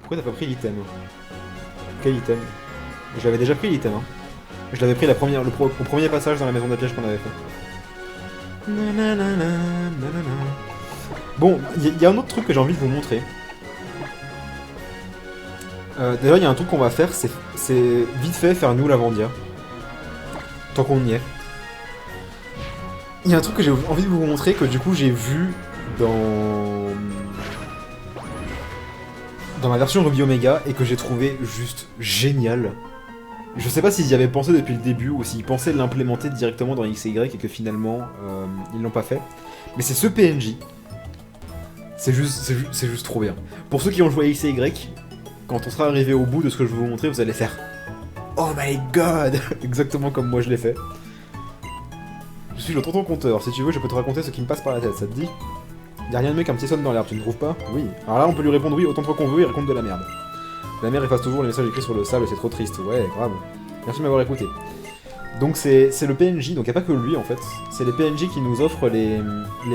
Pourquoi t'as pas pris l'item? Quel item? Je l'avais déjà pris l'item, hein. Je l'avais pris au premier passage dans la maison de piège qu'on avait fait. Bon, il y a un autre truc que j'ai envie de vous montrer. Déjà, il y a un truc qu'on va faire, c'est vite fait faire nous Lavandia. Tant qu'on y est. Il y a un truc que j'ai envie de vous montrer, que du coup j'ai vu dans ma version Ruby Omega, et que j'ai trouvé juste génial. Je sais pas s'ils y avaient pensé depuis le début, ou s'ils pensaient l'implémenter directement dans X et Y, et que finalement, ils l'ont pas fait. Mais c'est ce PNJ. C'est juste trop bien. Pour ceux qui ont joué à X et Y, quand on sera arrivé au bout de ce que je vais vous montrer, vous allez faire Oh my god. Exactement comme moi je l'ai fait. Je suis le tonton compteur, si tu veux je peux te raconter ce qui me passe par la tête, ça te dit? Y'a rien de mieux qu'un petit sonne dans l'herbe, tu ne trouves pas? Oui. Alors là on peut lui répondre oui autant de fois qu'on veut, il raconte de la merde. La mère efface toujours les messages écrits sur le sable, c'est trop triste, ouais grave. Merci de m'avoir écouté. Donc c'est le PNJ, donc y'a pas que lui en fait. C'est les PNJ qui nous offrent les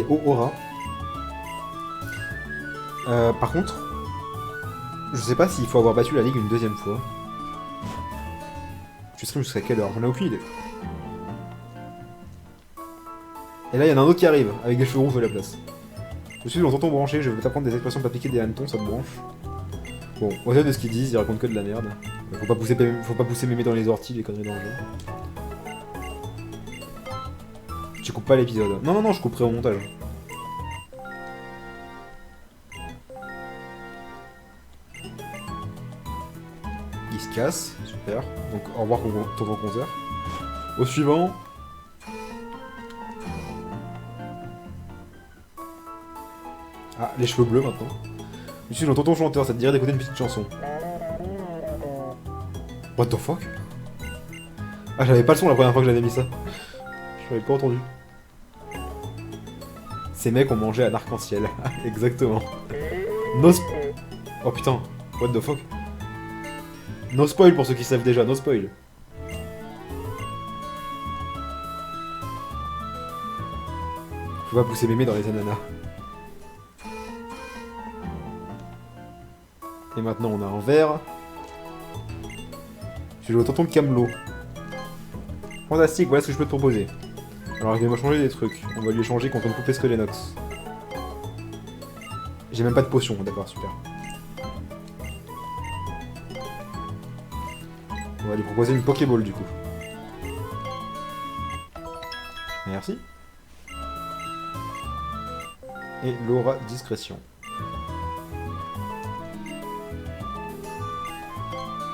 hauts auras. Par contre, je sais pas s'il faut avoir battu la ligue une deuxième fois. Tu stream jusqu'à quelle heure? J'en ai aucune idée. Et là, il y en a un autre qui arrive, avec des cheveux rouges à la place. Je suis dans tonton branché, je veux t'apprendre des expressions pas piquer des hannetons, ça te branche. Bon, au-delà de ce qu'ils disent, ils racontent que de la merde. Faut pas pousser mémé dans les orties, les conneries dans le jeu. Tu coupes pas l'épisode. Non, non, non, je couperai au montage. Il se casse, super. Donc au revoir tonton concert. Au suivant. Ah, les cheveux bleus maintenant. Je suis le tonton chanteur, ça te dirait d'écouter une petite chanson. What the fuck? Ah, j'avais pas le son la première fois que j'avais mis ça. Je l'avais pas entendu. Ces mecs ont mangé un arc-en-ciel. Exactement. Oh putain, what the fuck? No spoil pour ceux qui savent déjà, no spoil. Faut pas pousser mémé dans les ananas. Et maintenant on a un verre. Je suis le tonton de Camelot. Fantastique, voilà ce que je peux te proposer. Alors il va changer des trucs. On va lui échanger contre une poupée Skelenox. J'ai même pas de potion, d'accord, super. On va lui proposer une Pokéball du coup. Merci. Et l'aura discrétion.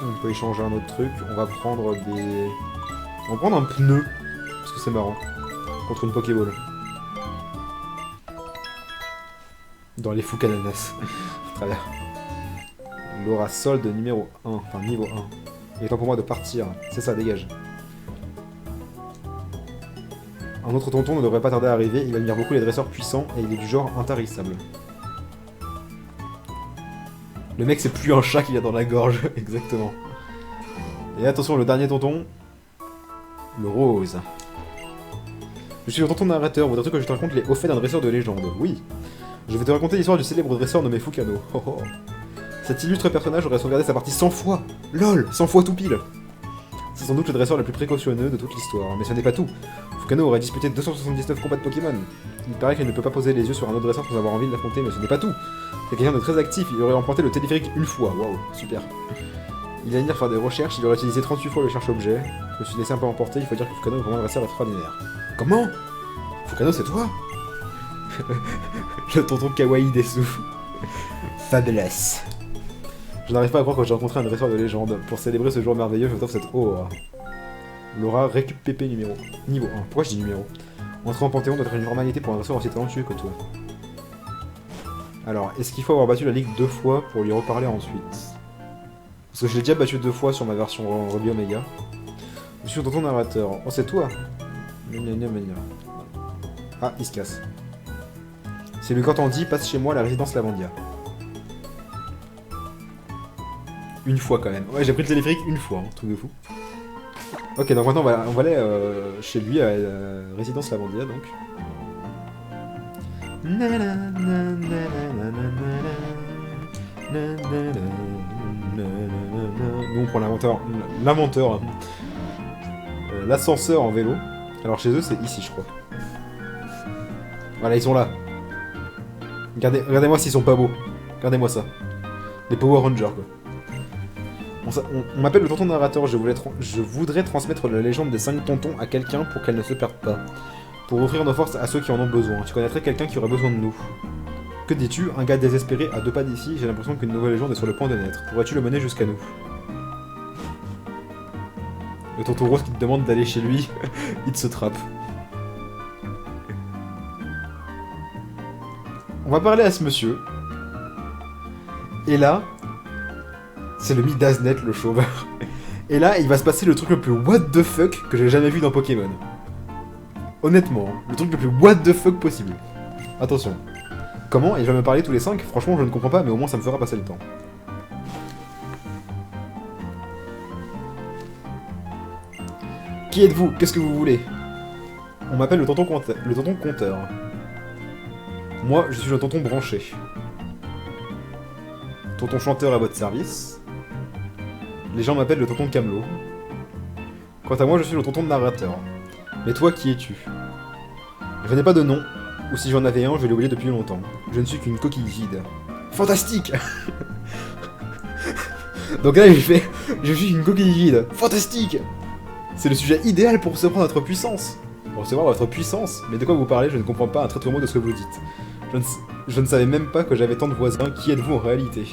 On peut échanger un autre truc. On va prendre des... On va prendre un pneu. Parce que c'est marrant. Contre une Pokéball. Dans les fous cananas. Très bien. L'aura solde numéro 1. Enfin, niveau 1. Il est temps pour moi de partir. C'est ça, dégage. Un autre tonton ne devrait pas tarder à arriver. Il admire beaucoup les dresseurs puissants et il est du genre intarissable. Le mec, c'est plus un chat qu'il y a dans la gorge. Exactement. Et attention, le dernier tonton. Le rose. Je suis le tonton narrateur. Voudrais-tu que je te raconte les hauts faits d'un dresseur de légende? Oui. Je vais te raconter l'histoire du célèbre dresseur nommé Fukano. Oh oh. Cet illustre personnage aurait sauvegardé sa partie 100 fois. LOL, 100 fois tout pile. C'est sans doute le dresseur le plus précautionneux de toute l'histoire. Mais ce n'est pas tout. Fukano aurait disputé 279 combats de Pokémon. Il paraît qu'il ne peut pas poser les yeux sur un autre dresseur sans avoir envie de l'affronter, mais ce n'est pas tout. C'est quelqu'un de très actif, il aurait emprunté le téléphérique une fois. Waouh, super. Il a venir faire des recherches, il aurait utilisé 38 fois le cherche-objet. Je me suis laissé un peu emporter, il faut dire que Fukano est vraiment un dresseur extraordinaire. Comment? Fukano, c'est toi? Le tonton kawaii des sous. Fabulous. Je n'arrive pas à croire que j'ai rencontré un dresseur de légende. Pour célébrer ce jour merveilleux, je t'offre cette aura. Laura récup PP niveau 1. Pourquoi je dis numéro? Entrer en Panthéon doit être une normalité pour un dresseur aussi talentueux que toi. Alors, est-ce qu'il faut avoir battu la ligue 2 fois pour lui reparler ensuite? Parce que je l'ai déjà battu 2 fois sur ma version Ruby Omega. Je suis tonton narrateur. Oh, c'est toi? Ah, il se casse. C'est lui quand on dit passe chez moi à la résidence Lavandia. Une fois quand même. Ouais, j'ai pris le téléphérique une fois, hein, truc de fou. Ok, donc maintenant on va aller chez lui à la résidence Lavandia donc. Nous on prend l'inventeur, l'ascenseur en vélo. Alors chez eux c'est ici je crois. Voilà ils sont là. Regardez-moi s'ils sont pas beaux. Regardez-moi ça. Les Power Rangers quoi. On m'appelle le tonton narrateur, je voudrais transmettre la légende des 5 tontons à quelqu'un pour qu'elle ne se perde pas. Pour offrir nos forces à ceux qui en ont besoin. Tu connaîtrais quelqu'un qui aurait besoin de nous. Que dis-tu? Un gars désespéré à 2 pas d'ici, j'ai l'impression qu'une nouvelle légende est sur le point de naître. Pourrais-tu le mener jusqu'à nous? Le tonton rose qui te demande d'aller chez lui, il te se trappe. On va parler à ce monsieur. Et là, c'est le Midasnet, le chauve. Et là, il va se passer le truc le plus what the fuck que j'ai jamais vu dans Pokémon. Honnêtement, le truc le plus what the fuck possible. Attention. Comment? Et il va me parler tous les 5? Franchement, je ne comprends pas, mais au moins ça me fera passer le temps. Qui êtes-vous? Qu'est-ce que vous voulez? On m'appelle le tonton compteur. Moi, je suis le tonton branché. Tonton chanteur à votre service. Les gens m'appellent le tonton Camelot. Quant à moi, je suis le tonton narrateur. Mais toi, qui es-tu? Je n'ai pas de nom, ou si j'en avais un, je l'ai oublié depuis longtemps. Je ne suis qu'une coquille vide. Fantastique. Donc là, il fait « Je suis une coquille vide. Fantastique !» C'est le sujet idéal pour recevoir notre puissance. Pour recevoir votre puissance? Mais de quoi vous parlez? Je ne comprends pas un traître mot de ce que vous dites. Je ne savais même pas que j'avais tant de voisins. Qui êtes-vous en réalité?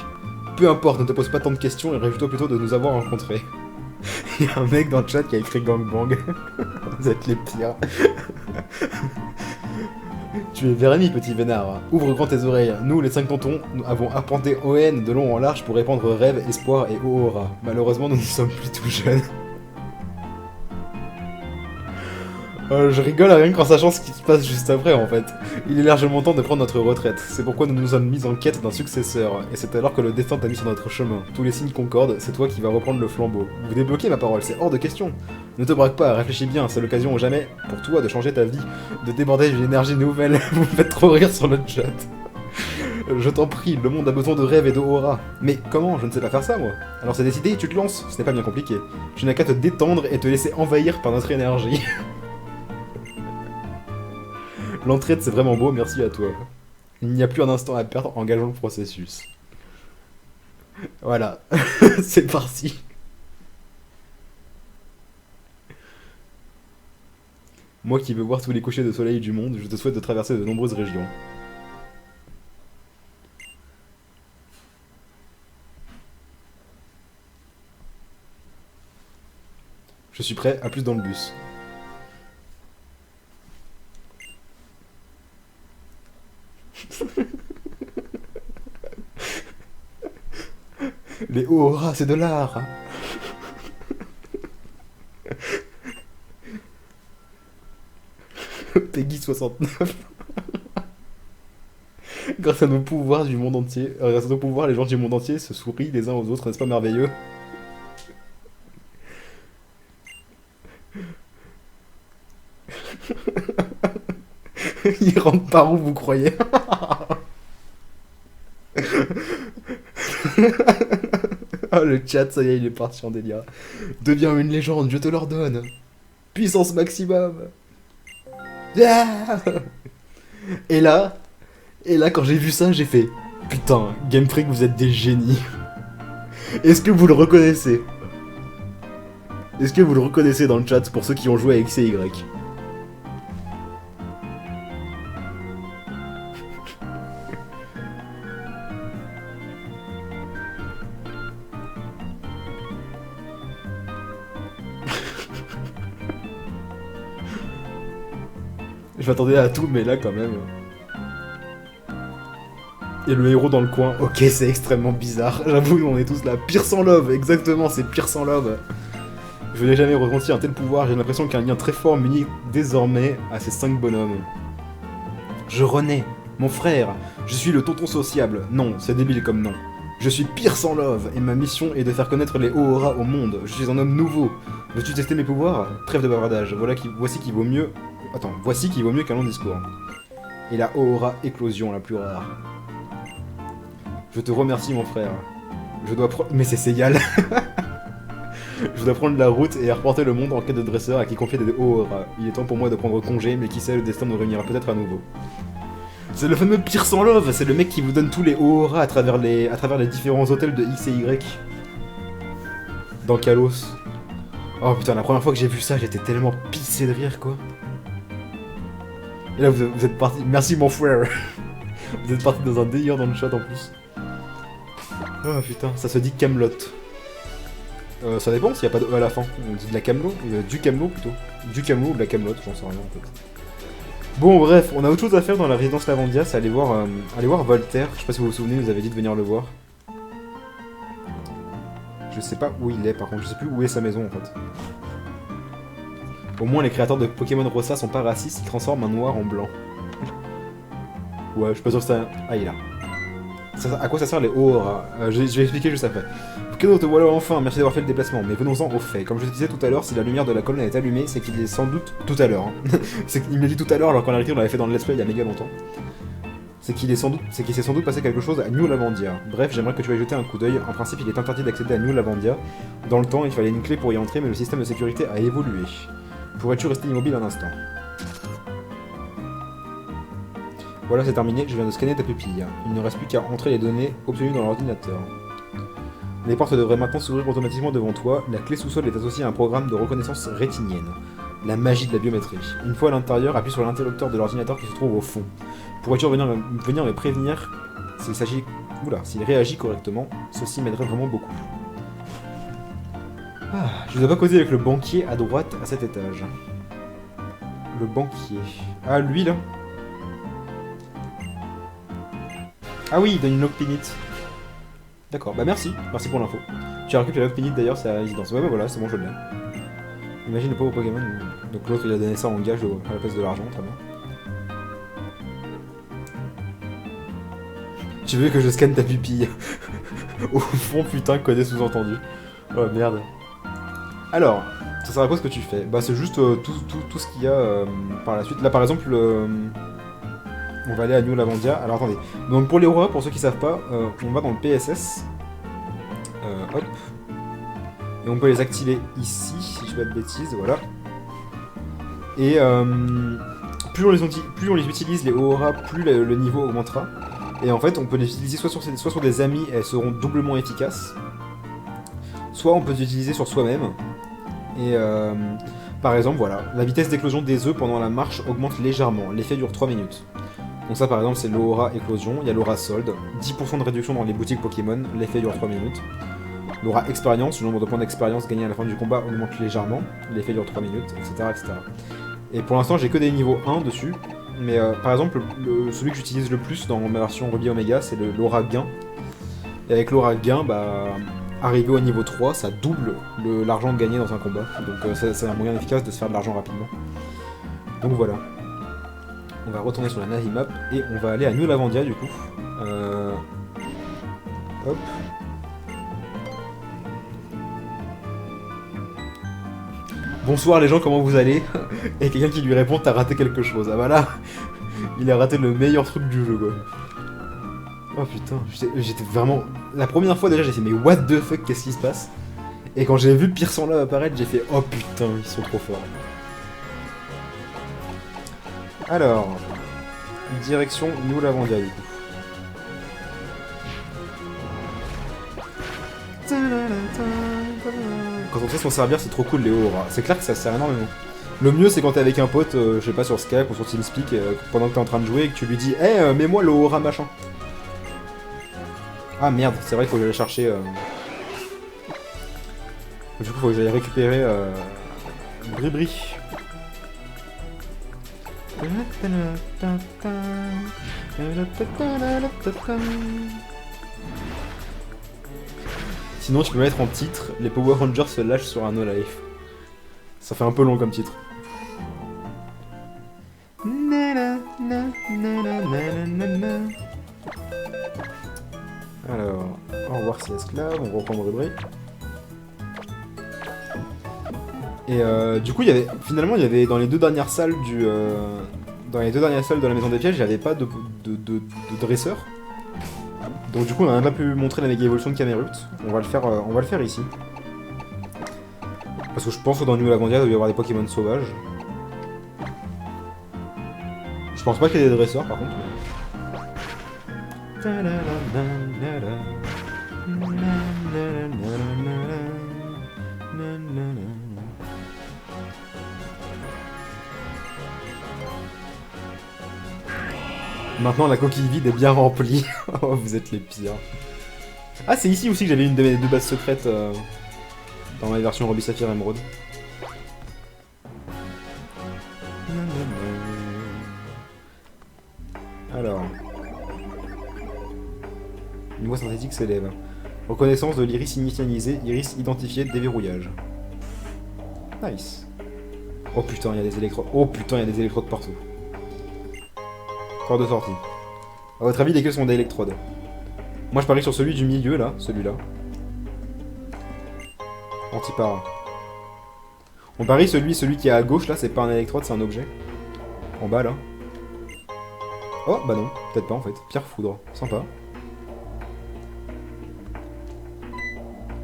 Peu importe, ne te pose pas tant de questions et réjouis-toi plutôt de nous avoir rencontrés. Il y a un mec dans le chat qui a écrit gangbang. Vous êtes les pires. Tu es Vérémy, petit vénard. Ouvre grand tes oreilles. Nous, les 5 tontons, nous avons arpenté ON de long en large pour répandre rêve, espoir et aura. Malheureusement, nous ne sommes plus tout jeunes. Je rigole à rien qu'en sachant ce qui se passe juste après en fait. Il est largement temps de prendre notre retraite. C'est pourquoi nous nous sommes mis en quête d'un successeur. Et c'est alors que le destin t'a mis sur notre chemin. Tous les signes concordent, c'est toi qui vas reprendre le flambeau. Vous débloquez ma parole, c'est hors de question. Ne te braque pas, réfléchis bien, c'est l'occasion ou jamais pour toi de changer ta vie, de déborder d'une énergie nouvelle. Vous me faites trop rire sur le chat. Je t'en prie, le monde a besoin de rêve et de aura. Mais comment? Je ne sais pas faire ça moi. Alors c'est décidé, tu te lances, ce n'est pas bien compliqué. Tu n'as qu'à te détendre et te laisser envahir par notre énergie. L'entraide c'est vraiment beau, merci à toi. Il n'y a plus un instant à perdre, engageons le processus. Voilà, c'est parti. Moi qui veux voir tous les couchers de soleil du monde, je te souhaite de traverser de nombreuses régions. Je suis prêt, à plus dans le bus. Les auras, c'est de l'art. Peggy 69. Grâce à nos pouvoirs du monde entier, grâce à nos pouvoirs, les gens du monde entier se sourient les uns aux autres, n'est-ce pas merveilleux? Il rentre par où, vous croyez? Ah, le chat, ça y est, il est parti en délire. Deviens une légende, je te l'ordonne. Puissance maximum. Ah. Et là, quand j'ai vu ça, j'ai fait putain, Game Freak, vous êtes des génies. Est-ce que vous le reconnaissez? Est-ce que vous le reconnaissez dans le chat pour ceux qui ont joué à X et Y? Je m'attendais à tout, mais là, quand même... Et le héros dans le coin, ok, c'est extrêmement bizarre. J'avoue, on est tous là. Pire sans love, exactement, c'est pire sans love. Je n'ai jamais ressenti un tel pouvoir, j'ai l'impression qu'un lien très fort m'unit désormais à ces 5 bonhommes. Je renais, mon frère, je suis le tonton sociable. Non, c'est débile comme nom. Je suis pire sans love, et ma mission est de faire connaître les auras au monde. Je suis un homme nouveau. Veux-tu tester mes pouvoirs? Trêve de bavardage, voici qui vaut mieux... Attends, voici qui vaut mieux qu'un long discours. Et la aura éclosion la plus rare. Je te remercie, mon frère. Je dois prendre... Mais c'est Seyal. Je dois prendre la route et reporter le monde en quête de dresseur à qui confier des Ohora. Il est temps pour moi de prendre congé, mais qui sait, le destin nous réunira peut-être à nouveau. C'est le fameux Pire sans Love, c'est le mec qui vous donne tous les Ohora à travers les différents hôtels de X et Y. Dans Kalos. Oh putain, la première fois que j'ai vu ça, j'étais tellement pissé de rire, quoi. Et là, vous êtes parti... Merci, mon frère. Vous êtes parti dans un délire dans le chat, en plus. Oh putain, ça se dit Camelot. Ça dépend s'il n'y a pas de E à la fin. On dit de la Camelot, du Camelot plutôt. Du Camelot ou de la Camelot, j'en sais rien en fait. Bon bref, on a autre chose à faire dans la résidence Lavandia, c'est aller voir Voltaire. Je sais pas si vous vous souvenez, vous avez dit de venir le voir. Je sais pas où il est par contre, je sais plus où est sa maison en fait. Au moins les créateurs de Pokémon Rossa sont pas racistes, ils transforment un noir en blanc. Ouais, je suis pas sûr que c'est un... Ah il est là. À quoi ça sert les Ohora? Je vais expliquer juste après. Pokémon, te voilà enfin, merci d'avoir fait le déplacement, mais venons-en au fait. Comme je te disais tout à l'heure, si la lumière de la colonne est allumée, c'est qu'il est sans doute tout à l'heure. Hein. C'est qu'il me l'a dit tout à l'heure, alors qu'en réalité on l'avait fait dans le let's play il y a méga longtemps. C'est qu'il s'est sans doute passé quelque chose à New Lavandia. Bref, j'aimerais que tu ailles jeter un coup d'œil. En principe, il est interdit d'accéder à New Lavandia. Dans le temps, il fallait une clé pour y entrer, mais le système de sécurité a évolué. Pourrais-tu rester immobile un instant? Voilà, c'est terminé, je viens de scanner ta pupille. Il ne reste plus qu'à entrer les données obtenues dans l'ordinateur. Les portes devraient maintenant s'ouvrir automatiquement devant toi. La clé sous-sol est associée à un programme de reconnaissance rétinienne. La magie de la biométrie. Une fois à l'intérieur, appuie sur l'interrupteur de l'ordinateur qui se trouve au fond. Pourrais-tu venir me prévenir s'il réagit correctement? Ceci m'aiderait vraiment beaucoup. Ah, je dois pas causer avec le banquier à droite à cet étage. Le banquier. Ah, lui là. Ah oui, il donne une Lockpinit. D'accord, bah merci pour l'info. Tu as récupéré la Lockpinit d'ailleurs, c'est à la résidence. Ouais, bah voilà, c'est bon, je l'ai. Imagine le pauvre Pokémon. Donc l'autre il a donné ça en gage à la place de l'argent, très bien. Tu veux que je scanne ta pupille? Au fond, putain, codé sous-entendu. Oh merde. Alors, ça sert à quoi ce que tu fais? Bah c'est juste tout ce qu'il y a par la suite. Là par exemple, on va aller à New Lavandia. Alors attendez. Donc pour les Ohora, pour ceux qui savent pas, on va dans le PSS. Hop. Et on peut les activer ici, si je fais pas de bêtises, voilà. Et plus on les utilise, les Ohora, plus le niveau augmentera. Et en fait, on peut les utiliser soit sur des amis, elles seront doublement efficaces. Soit on peut les utiliser sur soi-même. Et par exemple, voilà, la vitesse d'éclosion des œufs pendant la marche augmente légèrement. L'effet dure 3 minutes. Donc ça par exemple c'est l'Aura Éclosion, il y a l'Aura Solde, 10% de réduction dans les boutiques Pokémon, l'effet dure 3 minutes. L'Aura Expérience, le nombre de points d'expérience gagnés à la fin du combat augmente légèrement, l'effet dure 3 minutes, etc. etc. Et pour l'instant j'ai que des niveaux 1 dessus, mais par exemple celui que j'utilise le plus dans ma version Ruby Omega c'est l'Aura Gain. Et avec l'Aura Gain, bah, arrivé au niveau 3, ça double l'argent gagné dans un combat, donc c'est un moyen efficace de se faire de l'argent rapidement. Donc voilà. On va retourner sur la Navi Map et on va aller à New Lavandia du coup. Hop. Bonsoir les gens, comment vous allez? Et quelqu'un qui lui répond, t'as raté quelque chose. Ah bah là, il a raté le meilleur truc du jeu quoi. Oh putain, j'étais vraiment... La première fois déjà j'ai fait mais what the fuck, qu'est-ce qui se passe? Et quand j'ai vu Pire sans Love apparaître, j'ai fait oh putain, ils sont trop forts. Alors, direction New Lavandia du coup. Quand on sait s'en servir, c'est trop cool les Ohora. C'est clair que ça sert énormément. Le mieux c'est quand t'es avec un pote, je sais pas, sur Skype ou sur TeamSpeak, pendant que t'es en train de jouer et que tu lui dis « Eh, mets-moi le Ohora machin ». Ah merde, c'est vrai qu'il faut que j'aille chercher... Du coup, il faut que j'aille récupérer... Bribri. Sinon, tu peux mettre en titre « Les Power Rangers se lâchent sur un No Life ». Ça fait un peu long comme titre. Alors, au revoir c'est esclave, on reprend Bribri. Et du coup, finalement, il y avait dans les deux dernières salles de la maison des pièges, il n'y avait pas de dresseur. Donc du coup, on n'a pas pu montrer la méga évolution de Camerupt. On va le faire ici. Parce que je pense que dans New Lavandia, il doit y avoir des Pokémon sauvages. Je pense pas qu'il y ait des dresseurs par contre. Maintenant la coquille vide est bien remplie. Oh, vous êtes les pires. Ah, c'est ici aussi que j'avais une de mes deux bases secrètes dans ma version Ruby Saphir Emerald. Alors. Niveau synthétique s'élève. Reconnaissance de l'iris initialisé, iris identifié, déverrouillage. Nice. Oh putain, il y a des électrodes. Oh putain, il y a des électrodes partout. Corps de sortie. A votre avis, lesquels sont des électrodes? Moi je parie sur celui du milieu là, celui-là. Antipara. On parie celui qui est à gauche là, c'est pas un électrode, c'est un objet. En bas là. Oh bah non, peut-être pas en fait. Pierre foudre, sympa.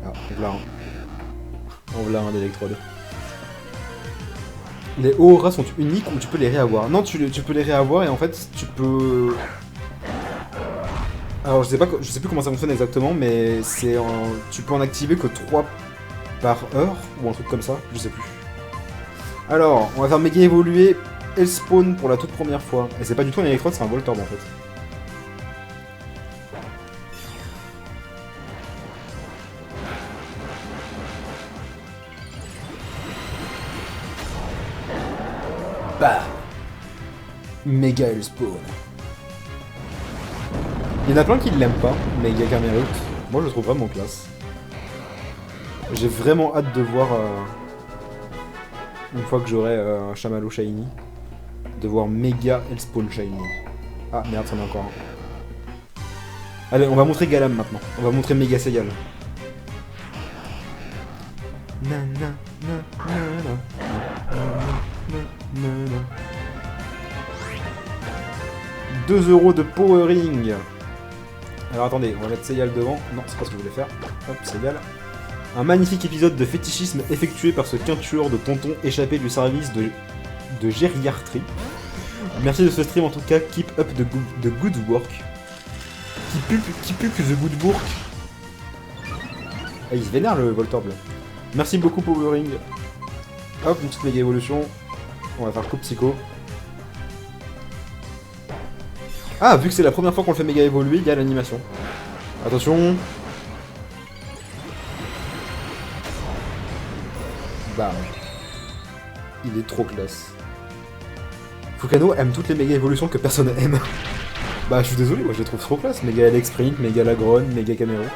Ah, on l'a un. On l'a un d'électrode. Les auras sont uniques ou tu peux les réavoir? Non, tu peux les réavoir et en fait tu peux... Alors je sais plus comment ça fonctionne exactement, mais c'est tu peux en activer que 3 par heure ou un truc comme ça, je sais plus. Alors, on va faire méga évoluer Elspawn pour la toute première fois. Et c'est pas du tout un électrode, c'est un Voltorb en fait. Bah, méga Elspawn. Il y en a plein qui l'aiment pas, méga Camerupt. Moi je le trouve vraiment classe. J'ai vraiment hâte de voir, une fois que j'aurai un chamallow shiny, de voir méga Elspawn shiny. Ah merde, c'en est encore un. Allez, on va montrer Galam maintenant. On va montrer méga Seyal. 2 € de powering. Alors attendez, on va mettre Seyal devant. Non, c'est pas ce que je voulais faire. Hop, Seyal. Un magnifique épisode de fétichisme effectué par ce quintuor de tonton échappé du service de gériatrie. Merci de ce stream en tout cas, keep up the good work. Keep up the good work. Ah, il se vénère le Voltorb là. Merci beaucoup Powering. Hop, une petite méga évolution. On va faire coup psycho. Ah, vu que c'est la première fois qu'on le fait méga évoluer, il y a l'animation. Attention. Bam. Il est trop classe. Fukano aime toutes les méga évolutions que personne aime. Bah je suis désolé, moi je les trouve trop classe. Méga LX Sprint, méga Lagron, méga Camerupt.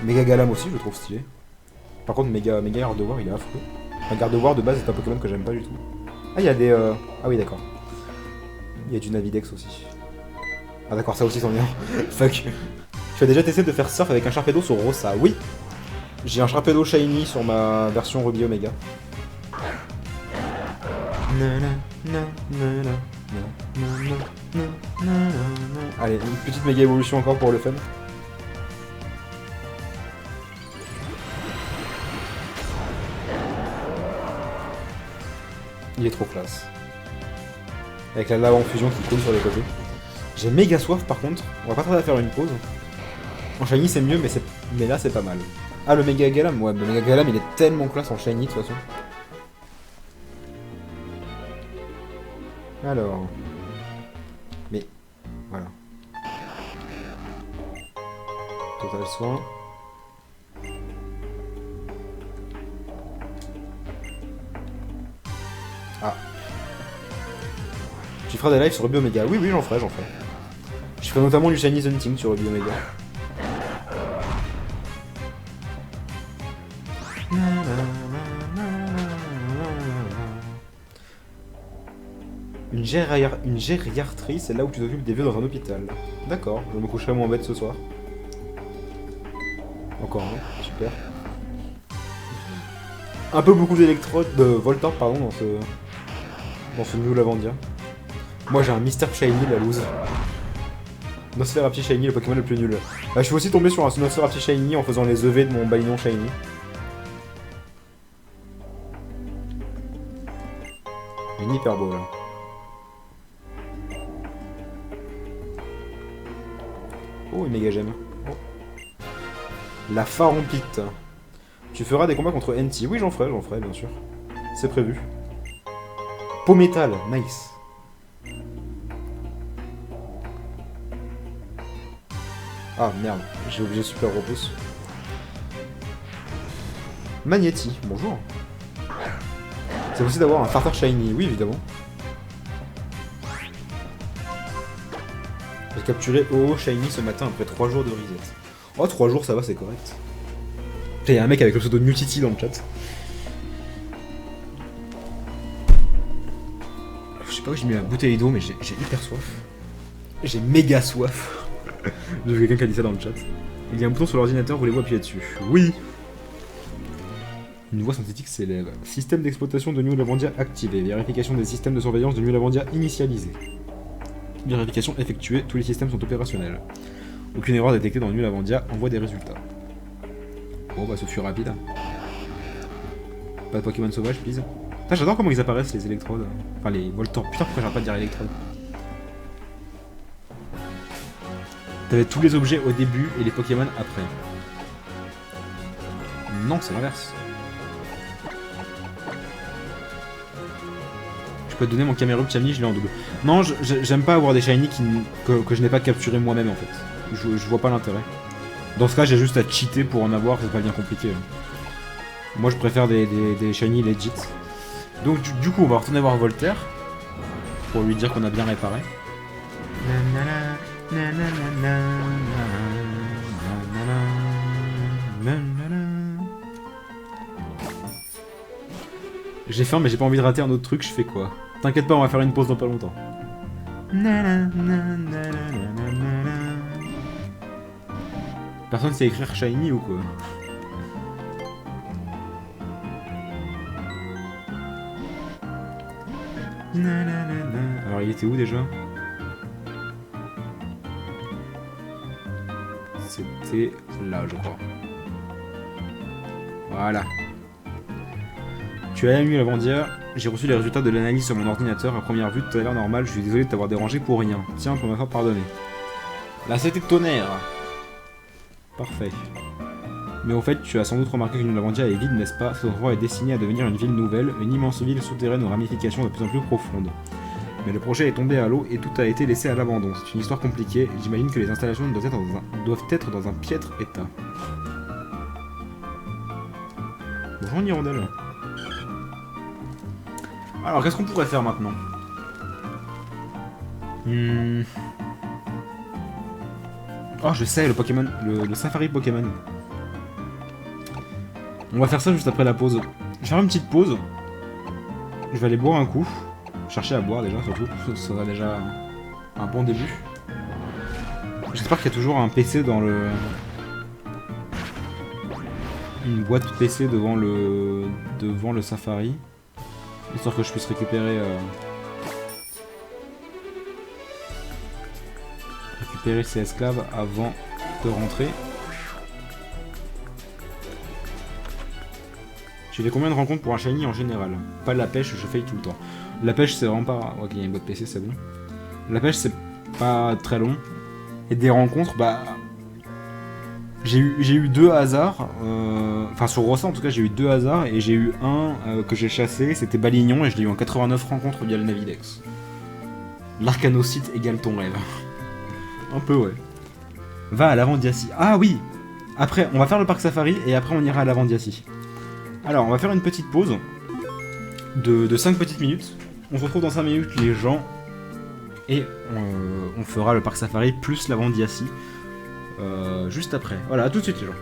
Méga Galam aussi je le trouve stylé. Par contre méga Gardevoir il est affreux. Un Gardevoir de base est un Pokémon que j'aime pas du tout. Ah il y a des... Ah oui d'accord. Il y a du Navidex aussi. Ah d'accord, ça aussi c'en est un. Fuck. Tu as déjà testé de faire surf avec un Sharpedo sur Rossa? Oui. J'ai un Sharpedo Shiny sur ma version Ruby Omega. Allez, une petite méga évolution encore pour le fun. Il est trop classe. Avec la lave en fusion qui coule sur les côtés. J'ai méga soif par contre. On va pas tarder à faire une pause. En shiny c'est mieux, mais là c'est pas mal. Ah, le méga Galam, ouais, le méga Galam il est tellement classe en shiny de toute façon. Alors. Mais, voilà. Total soin. Ah. Tu feras des lives sur Ruby Omega? Oui, oui, j'en ferai. Je ferai notamment du Shiny Hunting sur Ruby Omega. Une gériatrie, c'est là où tu t'occupes des vieux dans un hôpital. D'accord, je me coucherai moins bête ce soir. Encore un, super. Un peu beaucoup d'électrodes, de Voltorb pardon, dans ce New Lavandia. Moi j'ai un Mr. Shiny, la loose. Nosferapti Shiny, le Pokémon le plus nul. Je suis aussi tombé sur un Nosferapti Shiny en faisant les EV de mon Balinon Shiny. Une hyper beau là. Oh, une méga gemme. Oh. La Pharompite. Tu feras des combats contre NT. Oui, j'en ferai, bien sûr. C'est prévu. Peau métal, nice. Ah merde, j'ai oublié super repousse. Magnéti, bonjour. C'est possible d'avoir un Farter Shiny, oui évidemment. J'ai capturé OO Shiny ce matin après 3 jours de reset. Oh 3 jours ça va, c'est correct. Il y a un mec avec le pseudo Mutiti dans le chat. Je sais pas où j'ai mis la bouteille d'eau mais j'ai hyper soif. J'ai méga soif. J'ai vu quelqu'un qui a dit ça dans le chat. Il y a un bouton sur l'ordinateur, voulez-vous appuyer dessus? Oui. Une voix synthétique s'élève. Système d'exploitation de New Lavandia activé. Vérification des systèmes de surveillance de New Lavandia initialisé. Vérification effectuée, tous les systèmes sont opérationnels. Aucune erreur détectée dans New Lavandia, envoie des résultats. Bon bah ce fut rapide. Pas de Pokémon sauvage, please. Putain, j'adore comment ils apparaissent les électrodes. Enfin les Voltors. Putain, pourquoi j'arrête pas de dire électrodes? T'avais tous les objets au début et les Pokémon après. Non, c'est l'inverse. Je peux te donner mon Camerupt Shiny, je l'ai en double. Non, j'aime pas avoir des Shiny que je n'ai pas capturé moi-même en fait. Je vois pas l'intérêt. Dans ce cas, j'ai juste à cheater pour en avoir, c'est pas bien compliqué. Moi, je préfère des Shiny legit. Donc, du coup, on va retourner voir Voltaire pour lui dire qu'on a bien réparé. J'ai faim mais j'ai pas envie de rater un autre truc, je fais quoi? T'inquiète pas, on va faire une pause dans pas longtemps. Personne sait écrire Shiny ou quoi? Alors il était où déjà? C'était là je crois. Voilà. Tu as ému Lavandia, j'ai reçu les résultats de l'analyse sur mon ordinateur. À première vue, tout a l'air normal, je suis désolé de t'avoir dérangé pour rien. Tiens, pour me faire pardonner. Là, c'était de tonnerre. Parfait. Mais au fait, tu as sans doute remarqué que New Lavandia est vide, n'est-ce pas? Cet endroit est destiné à devenir une ville nouvelle, une immense ville souterraine aux ramifications de plus en plus profondes. Mais le projet est tombé à l'eau et tout a été laissé à l'abandon. C'est une histoire compliquée, j'imagine que les installations doivent être dans un piètre état. Bonjour Nirondelle. Alors, qu'est-ce qu'on pourrait faire maintenant? Oh, je sais, le Pokémon, le Safari Pokémon. On va faire ça juste après la pause. Je vais faire une petite pause. Je vais aller boire un coup. Chercher à boire déjà, surtout. Ça va déjà un bon début. J'espère qu'il y a toujours un PC dans le... Une boîte PC devant le Safari. Histoire que je puisse récupérer ces esclaves avant de rentrer. J'ai fait combien de rencontres pour un shiny en général? Pas la pêche, je faille tout le temps. La pêche c'est vraiment pas... Ok, il y a une boîte PC, c'est bon. La pêche c'est pas très long. Et des rencontres, bah... J'ai eu 2 hasards, enfin sur Rossa en tout cas j'ai eu 2 hasards et j'ai eu un que j'ai chassé, c'était Balignon et je l'ai eu en 89 rencontres via le Navidex. L'arcanocyte égale ton rêve. Un peu ouais. Va à l'Avandiacie. Ah oui. Après on va faire le parc safari et après on ira à l'Avandiacie. Alors on va faire une petite pause de 5 petites minutes. On se retrouve dans 5 minutes les gens et on fera le parc safari plus l'Avandiacie. Juste après. Voilà, à tout de suite les gens.